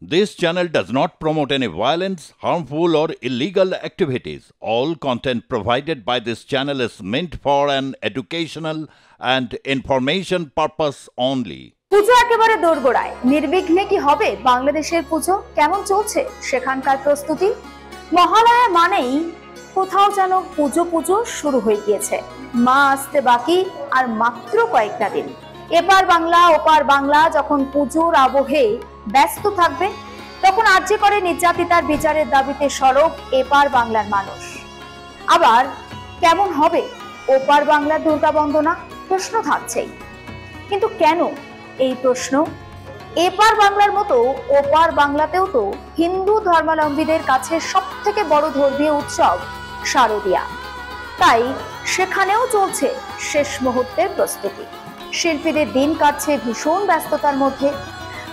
This channel does not promote any violence, harmful, or illegal activities. All content provided by this channel is meant for an educational and information purpose only. পুজো একেবারে দোরগোড়ায়। নির্বিঘ্নে কি হবে বাংলাদেশের পুজো? কেমন চলছে সেখানকার প্রস্তুতি? মহালয়া মানেই কোথাও যেন পুজো পুজো শুরু হয়ে গিয়েছে। মা আসতে বাকি আর মাত্র কয়েকটা দিন। এপার বাংলা ওপার বাংলা যখন পুজোর আবহে ব্যস্ত থাকবে, তখন আর্জি করে নির্যাতিতার বিচারের দাবিতে সরব এপার বাংলার মানুষ। আবার কেমন হবে ওপার বাংলার দুর্গা বন্দনা? প্রশ্ন থাকছেই। কিন্তু কেন এই প্রশ্ন? এপার বাংলার মতো ওপার বাংলাতেও তো হিন্দু ধর্মাবলম্বীদের কাছে সবথেকে বড় ধর্মীয় উৎসব শারদীয়া। তাই সেখানেও চলছে শেষ মুহূর্তের প্রস্তুতি। শিল্পীদের দিন কাটছে ভীষণ ব্যস্ততার মধ্যে।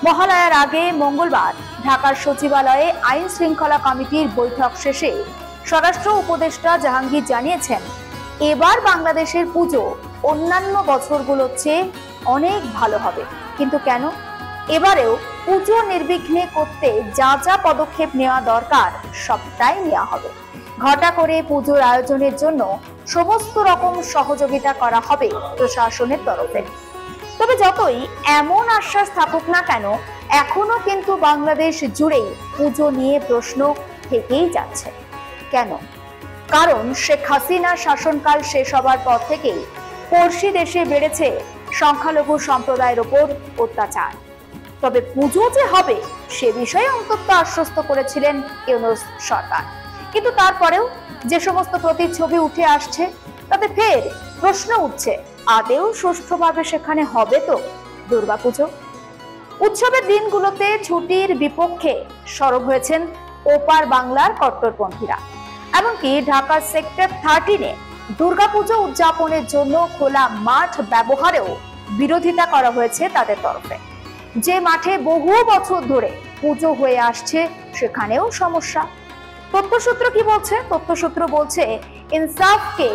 মহালয়ার আগে মঙ্গলবার ঢাকার সচিবালয়ে আইন শৃঙ্খলা কমিটির বৈঠক শেষে স্বরাষ্ট্র উপদেষ্টা জাহাঙ্গীর জানিয়েছেন, এবার বাংলাদেশের পুজো অন্যান্য বছরগুলোর চেয়ে অনেক ভালো হবে। কিন্তু কেন? এবারেও পুজো নির্বিঘ্নে করতে যা যা পদক্ষেপ নেওয়া দরকার সবটাই নেওয়া হবে। ঘটা করে পুজোর আয়োজনের জন্য সমস্ত রকম সহযোগিতা করা হবে প্রশাসনের তরফে। তবে যতই এমন আশ্বাস থাকুক না কেন, এখনো কিন্তু বাংলাদেশ জুড়েই পুজো নিয়ে প্রশ্ন থেকেই যাচ্ছে। কেন? কারণ শেখ হাসিনার শাসনকাল শেষ হবার পর থেকেই পড়শি দেশে বেড়েছে সংখ্যালঘু সম্প্রদায়ের ওপর অত্যাচার। তবে পুজো যে হবে সে বিষয়ে অন্তত আশ্বস্ত করেছিলেন ইউনূস সরকার। কিন্তু তারপরেও যে সমস্ত প্রতিচ্ছবি উঠে আসছে তাতে ফের প্রশ্ন উঠছে, আদেও সুষ্ঠুভাবে সেখানে হবে তো দুর্গাপুজো? উৎসবের দিনগুলোতে ছুটির বিপক্ষে সরব হয়েছেন ওপার বাংলার কট্টরপন্থীরা। এমনকি ঢাকার সেক্টর 13-এ দুর্গাপুজো উদযাপনের জন্য খোলা মাঠ ব্যবহারেও বিরোধিতা করা হয়েছে তাদের তরফে। যে মাঠে বহু বছর ধরে পুজো হয়ে আসছে সেখানেও সমস্যা। তথ্যসূত্র কি বলছে? তথ্যসূত্র বলছে, ইনসাফকে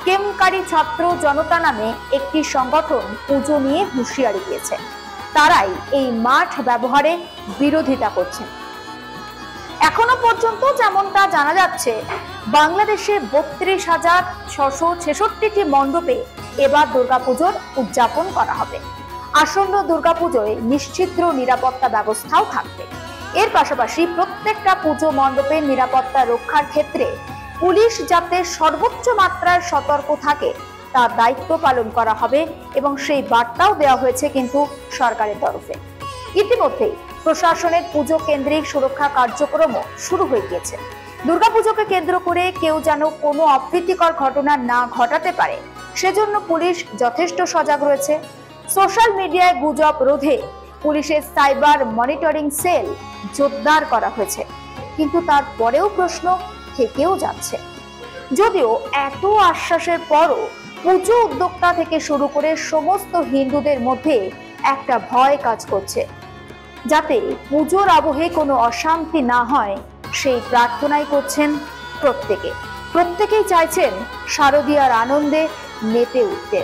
কেমকারী ছাত্র জনতা নামে একটি সংগঠন পুজো নিয়ে হুঁশিয়ারি দিয়েছে। তারাই এই মাঠ ব্যবহারে বিরোধিতা করছেন। এখনো পর্যন্ত যেমনটা জানা যাচ্ছে, বাংলাদেশে 32,666টি মণ্ডপে এবার দুর্গাপুজোর উদযাপন করা হবে। আসন্ন দুর্গাপুজোয় নিশ্চিদ্র নিরাপত্তা ব্যবস্থাও থাকবে। এর পাশাপাশি প্রত্যেকটা পুজো মণ্ডপের নিরাপত্তা রক্ষার ক্ষেত্রে পুলিশ যাতে সর্বোচ্চ মাত্রায় সতর্ক থাকে তার দায়িত্ব পালন করা হবে এবং সেই বার্তাও দেওয়া হয়েছে কিন্তু সরকারের তরফে। ইতিমধ্যেই প্রশাসনের পুজো কেন্দ্রিক সুরক্ষা কার্যক্রমও শুরু হয়ে গিয়েছে। দুর্গাপুজোকে কেন্দ্র করে কেউ যেন কোনো অপ্রীতিকর ঘটনা না ঘটাতে পারে সেজন্য পুলিশ যথেষ্ট সজাগ রয়েছে। সোশ্যাল মিডিয়ায় গুজব রোধে পুলিশের সাইবার মনিটরিং সেল জোরদার করা হয়েছে। কিন্তু তারপরেও প্রশ্ন থেকেও যাচ্ছে। যদিও এত আশ্বাসের পরও পুজো উদ্যোক্তা থেকে শুরু করে সমস্ত হিন্দুদের মধ্যে একটা ভয় কাজ করছে, যাতে পুজোর আবহে কোনো অশান্তি না হয় সেই প্রার্থনাই করছেন প্রত্যেকেই চাইছেন শারদীয়ার আনন্দে মেতে উঠতে।